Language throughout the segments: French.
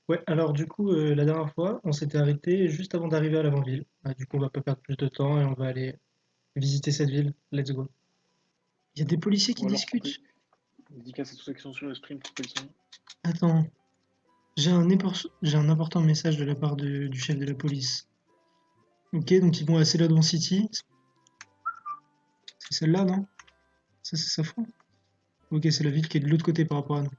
Ouais, alors du coup, la dernière fois, on s'était arrêté juste avant d'arriver à l'avant-ville. Ah, du coup, on va pas perdre plus de temps et on va aller visiter cette ville. Let's go. Il y a des policiers qui Ou alors couper. discutent. Dédicace à tous ceux qui sont sur le stream pour qu'ils sont. Attends, j'ai un important message de la part du chef de la police. Ok, donc ils vont à Celadon City. C'est celle-là, non? Ça, c'est Safran? Ok, c'est la ville qui est de l'autre côté par rapport à nous.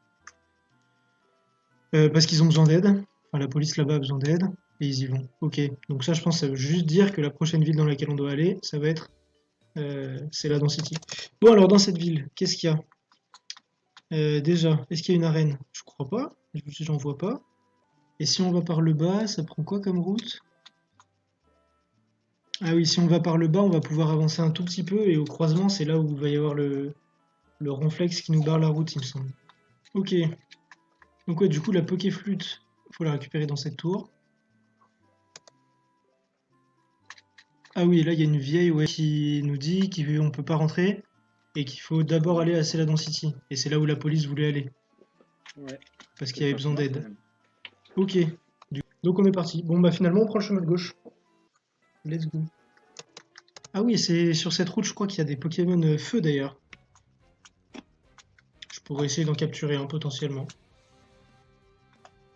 Parce qu'ils ont besoin d'aide. Enfin, la police là-bas a besoin d'aide. Et ils y vont. Ok, donc ça, je pense que ça veut juste dire que la prochaine ville dans laquelle on doit aller, ça va être Celadon City. Bon, alors dans cette ville, qu'est-ce qu'il y a? Déjà, est-ce qu'il y a une arène? Je crois pas, j'en vois pas. Et si on va par le bas, ça prend quoi comme route? Ah oui, si on va par le bas, on va pouvoir avancer un tout petit peu, et au croisement, c'est là où il va y avoir le ronflex qui nous barre la route, il me semble. Ok, donc ouais, du coup, la Pokéflute, faut la récupérer dans cette tour. Ah oui, et là, il y a une vieille ouais, qui nous dit qu'on peut pas rentrer, et qu'il faut d'abord aller à Celadon City. Et c'est là où la police voulait aller, Ouais, parce qu'il y peut-être avait besoin maintenant d'aide. même. Ok, donc on est parti. Bon, bah finalement, on prend le chemin de gauche. Let's go. Ah oui, c'est sur cette route, je crois qu'il y a des Pokémon feu d'ailleurs. Je pourrais essayer d'en capturer un potentiellement.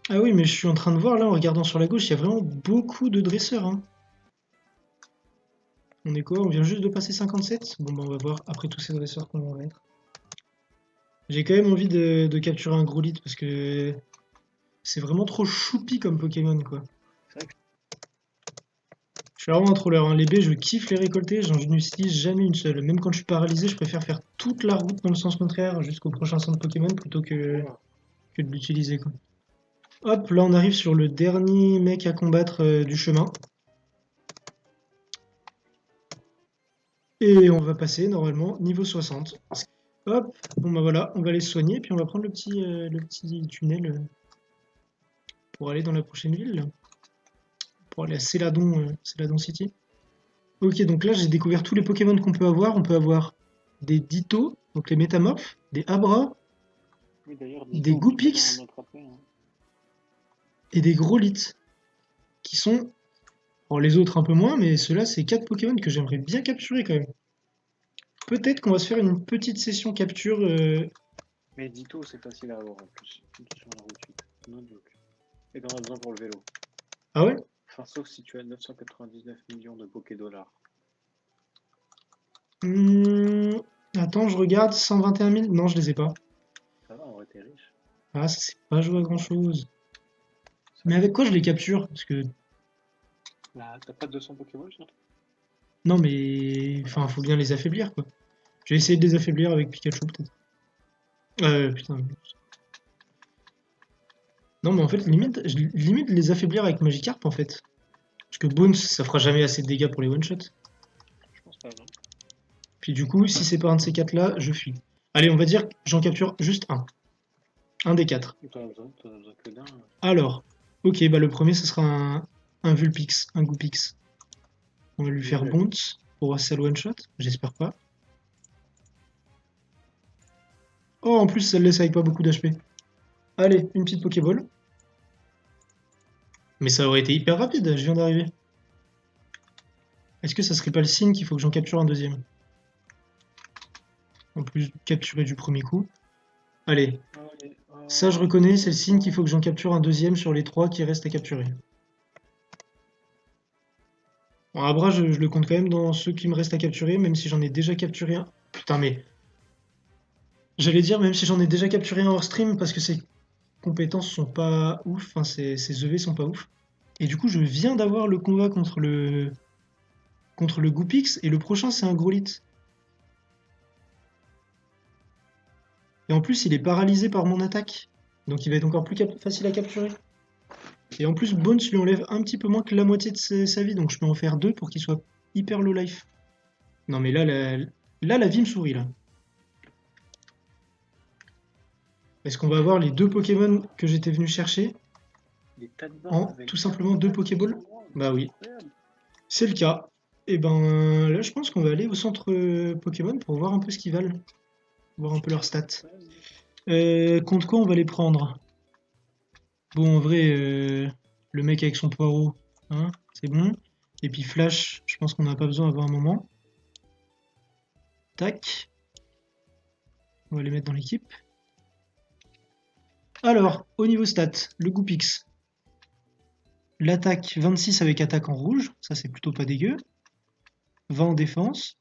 Ah oui, mais je suis en train de voir là, en regardant sur la gauche, il y a vraiment beaucoup de dresseurs, hein. On est quoi? On vient juste de passer 57? Bon, bah on va voir après tous ces dresseurs qu'on va mettre. J'ai quand même envie de capturer un Growlithe parce que c'est vraiment trop choupi comme Pokémon quoi. C'est vrai que Je suis vraiment un troller, hein. Les baies, je kiffe les récolter, j'en utilise jamais une seule. Même quand je suis paralysé, je préfère faire toute la route dans le sens contraire jusqu'au prochain centre Pokémon plutôt voilà. que de l'utiliser quoi. Hop, là on arrive sur le dernier mec à combattre du chemin. Et on va passer normalement niveau 60. Hop, bon bah voilà, on va aller se soigner, puis on va prendre le petit tunnel pour aller dans la prochaine ville, là, pour aller à Céladon, Céladon City. Ok, donc là j'ai découvert tous les Pokémon qu'on peut avoir. On peut avoir des Ditto, donc les métamorphes, des Abra, Oui, d'ailleurs, des Ditto, on peut très bien en Goopix mettre après. Hein. et des Growlithe, qui sont... Bon, les autres un peu moins, mais ceux-là c'est 4 Pokémon que j'aimerais bien capturer quand même. Peut-être qu'on va se faire une petite session capture. Mais Ditto, c'est facile à avoir en plus. Ditto sur la route 8. No joke. Et t'en as besoin pour le vélo. Ah ouais? Enfin, sauf si tu as 999 millions de Poké-dollars. Hmm, attends, je regarde, 121 000? Non, je les ai pas. Ça va, en vrai, t'es riche. Ah, ça c'est pas joué à grand chose. Ça Mais l'est. avec quoi je les capture? Parce que. Là, t'as pas 200 Pokéballs sur toi? Non, mais. Enfin, faut bien les affaiblir, quoi. Je vais essayer de les affaiblir avec Pikachu, peut-être. Putain. Non, mais en fait, limite les affaiblir avec Magikarp, en fait. Parce que Bones, ça fera jamais assez de dégâts pour les one-shots. Je pense pas, non. Puis du coup, si c'est pas un de ces quatre-là, je fuis. Allez, on va dire que j'en capture juste un. Un des quatre. T'en as besoin que d'un. Alors, ok, bah le premier, ce sera un Vulpix, un Goopix. On va lui Bien faire joué. Bounce pour voir si ça le one-shot. J'espère pas. Oh, en plus, ça le laisse avec pas beaucoup d'HP. Allez, une petite Pokéball. Mais ça aurait été hyper rapide, je viens d'arriver. Est-ce que ça serait pas le signe qu'il faut que j'en capture un deuxième? En plus, capturer du premier coup. Allez, Allez, ça je oh, reconnais, c'est le signe qu'il faut attends. que j'en capture un deuxième sur les trois qui restent à capturer. Bon, Abra, je le compte quand même dans ceux qui me restent à capturer, même si j'en ai déjà capturé un. Putain, mais j'allais dire, même si j'en ai déjà capturé un hors stream, parce que ses compétences sont pas ouf, enfin, ses EV sont pas ouf. Et du coup, je viens d'avoir le combat contre le Goopix, et le prochain, c'est un Growlithe. Et en plus, il est paralysé par mon attaque. Donc il va être encore plus facile à capturer. Et en plus, Bones lui enlève un petit peu moins que la moitié de sa vie, donc je peux en faire deux pour qu'il soit hyper low life. Non mais là, la vie me sourit là. Est-ce qu'on va avoir les deux Pokémon que j'étais venu chercher Des tas de bornes en tout avec simplement deux 90 Pokéballs? endroits. Mais Bah c'est oui, incroyable. c'est le cas. Et ben là, je pense qu'on va aller au centre Pokémon pour voir un peu ce qu'ils valent, voir un peu leurs C'est stats. incroyable. Contre quoi on va les prendre? Bon, en vrai, le mec avec son poireau, hein, c'est bon. Et puis Flash, je pense qu'on n'a pas besoin avant un moment. Tac. On va les mettre dans l'équipe. Alors, au niveau stats, le Goupix. L'attaque 26 avec attaque en rouge, ça c'est plutôt pas dégueu. 20 en défense.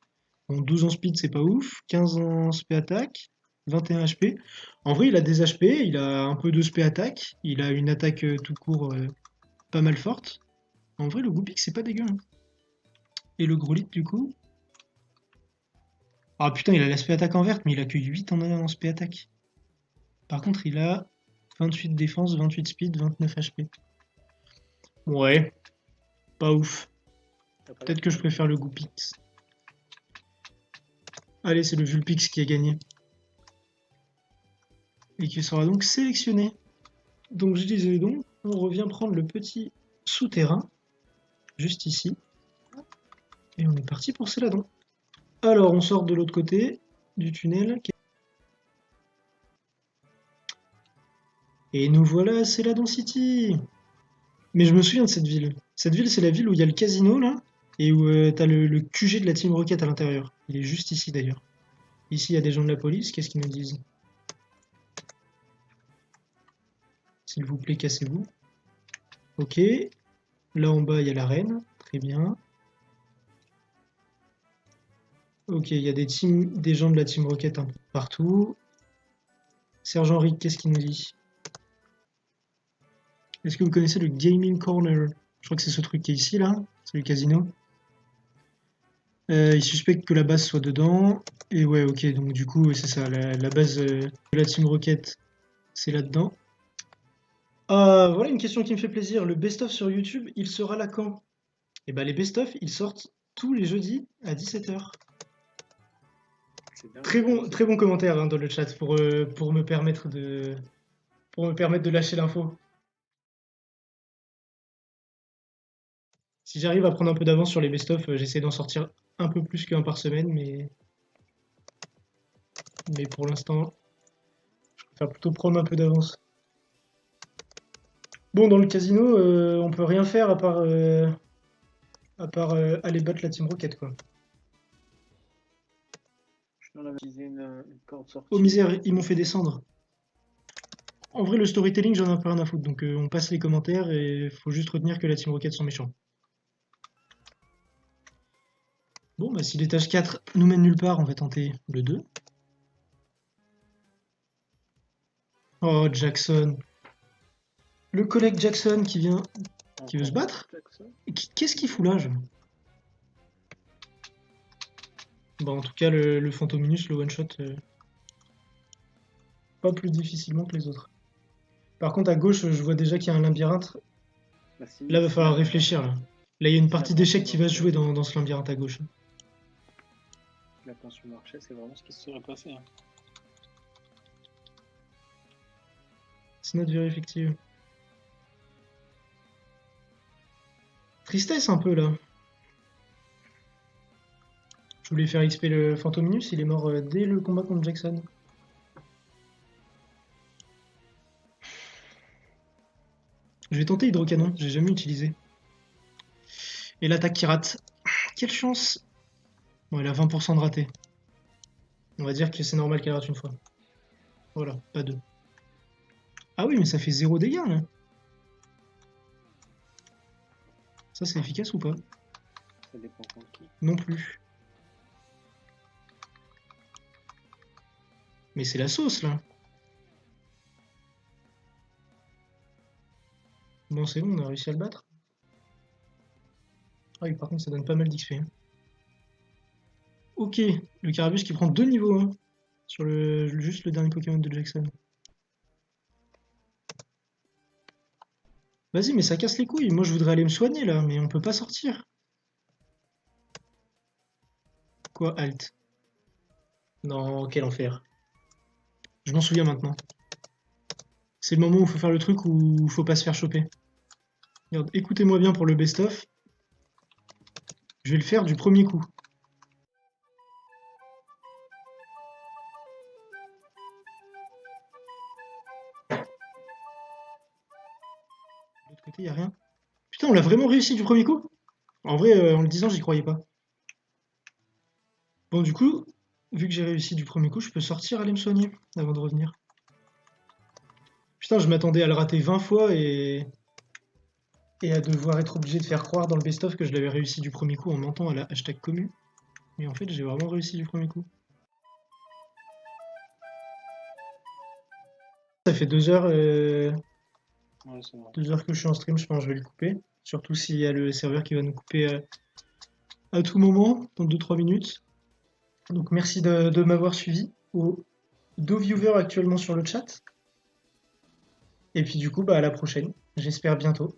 Bon, 12 en speed, c'est pas ouf. 15 en spé attaque. 21 HP. En vrai, il a des HP, il a un peu de spé attaque. Il a une attaque tout court pas mal forte. En vrai, le Goupix, c'est pas dégueu, hein. Et le Growlithe, du coup. Ah putain, il a l'aspect attaque en verte, mais il a que 8 en spé attaque. Par contre, il a 28 défense, 28 speed, 29 HP. Ouais, pas ouf. T'as pas l'air Peut-être que je convaincu. préfère le Goupix. Allez, c'est le Vulpix qui a gagné. Et qui sera donc sélectionné. Donc je disais donc, on revient prendre le petit souterrain, juste ici. Et on est parti pour Céladon. Alors, on sort de l'autre côté du tunnel. Et nous voilà à Céladon City. Mais je me souviens de cette ville. Cette ville, c'est la ville où il y a le casino, là, et où t'as le QG de la Team Rocket à l'intérieur. Il est juste ici, d'ailleurs. Ici, il y a des gens de la police. Qu'est-ce qu'ils nous disent? S'il vous plaît, cassez-vous. Ok. Là, en bas, il y a l'arène. Très bien. Ok, il y a des gens de la Team Rocket un peu partout. Sergent Rick, qu'est-ce qu'il nous dit? Est-ce que vous connaissez le Gaming Corner? Je crois que c'est ce truc qui est ici, là. C'est le casino. Il suspecte que la base soit dedans. Et ouais, ok, donc du coup, c'est ça. La base de la Team Rocket, c'est là-dedans. Voilà une question qui me fait plaisir. Le best-of sur YouTube, il sera là quand? Eh ben, les best-of, ils sortent tous les jeudis à 17h. C'est dingue. Très bon commentaire hein, dans le chat pour me permettre de lâcher l'info. Si j'arrive à prendre un peu d'avance sur les best-of, j'essaie d'en sortir un peu plus qu'un par semaine, mais pour l'instant, je préfère plutôt prendre un peu d'avance. Bon, dans le casino, on peut rien faire à part aller battre la Team Rocket, quoi. Je t'en avais utilisé une corde sortie. Oh misère, ils m'ont fait descendre. En vrai, le storytelling, j'en ai un peu rien à foutre, donc on passe les commentaires et faut juste retenir que la Team Rocket sont méchants. Bon, bah si l'étage 4 nous mène nulle part, on va tenter le 2. Oh, Jackson. Le collègue Jackson qui vient... Qui veut se Encore battre? Jackson. Qu'est-ce qu'il fout là, Bon, en tout cas, le Fantominus, le one-shot, pas plus difficilement que les autres. Par contre, à gauche, je vois déjà qu'il y a un labyrinthe. Bah, Là, va si falloir réfléchir, là. Là, il y a une si la partie tension d'échecs qui va se marchait, jouer dans ce labyrinthe à gauche. c'est vraiment ce qui se serait passé. Hein. C'est notre very effective. Tristesse un peu, là. Je voulais faire XP le Fantominus, il est mort dès le combat contre Jackson. Je vais tenter Hydrocanon, j'ai jamais utilisé. Et l'attaque qui rate. Quelle chance! Bon, elle a 20% de raté. On va dire que c'est normal qu'elle rate une fois. Voilà, pas deux. Ah oui, mais ça fait 0 dégâts, là. Ça, c'est efficace ou pas? Ça dépend contre qui. Non plus. Mais c'est la sauce, là. Bon, c'est bon, on a réussi à le battre. Ah oui, par contre, ça donne pas mal d'XP. Hein. Ok, le Carabus qui prend 2 niveaux hein, sur juste le dernier Pokémon de Jackson. Vas-y, mais ça casse les couilles. Moi, je voudrais aller me soigner, là, mais on peut pas sortir. Quoi, halt? Non, quel enfer. Je m'en souviens maintenant. C'est le moment où il faut faire le truc où il faut pas se faire choper. Regarde, écoutez-moi bien pour le best-of. Je vais le faire du premier coup. l'autre côté, y a rien. Putain, on l'a vraiment réussi du premier coup? En vrai, en le disant, j'y croyais pas. Bon, du coup, vu que j'ai réussi du premier coup, je peux sortir aller me soigner avant de revenir. Putain, je m'attendais à le rater 20 fois et à devoir être obligé de faire croire dans le best-of que je l'avais réussi du premier coup en mentant à la hashtag commu. Mais en fait, j'ai vraiment réussi du premier coup. Ça fait 2 heures, Ouais, c'est vrai. 2 heures que je suis en stream, je pense que je vais le couper. Surtout s'il y a le serveur qui va nous couper à tout moment, dans 2-3 minutes. Donc merci de m'avoir suivi, aux 2 viewers actuellement sur le chat. Et puis du coup, bah, à la prochaine, j'espère bientôt.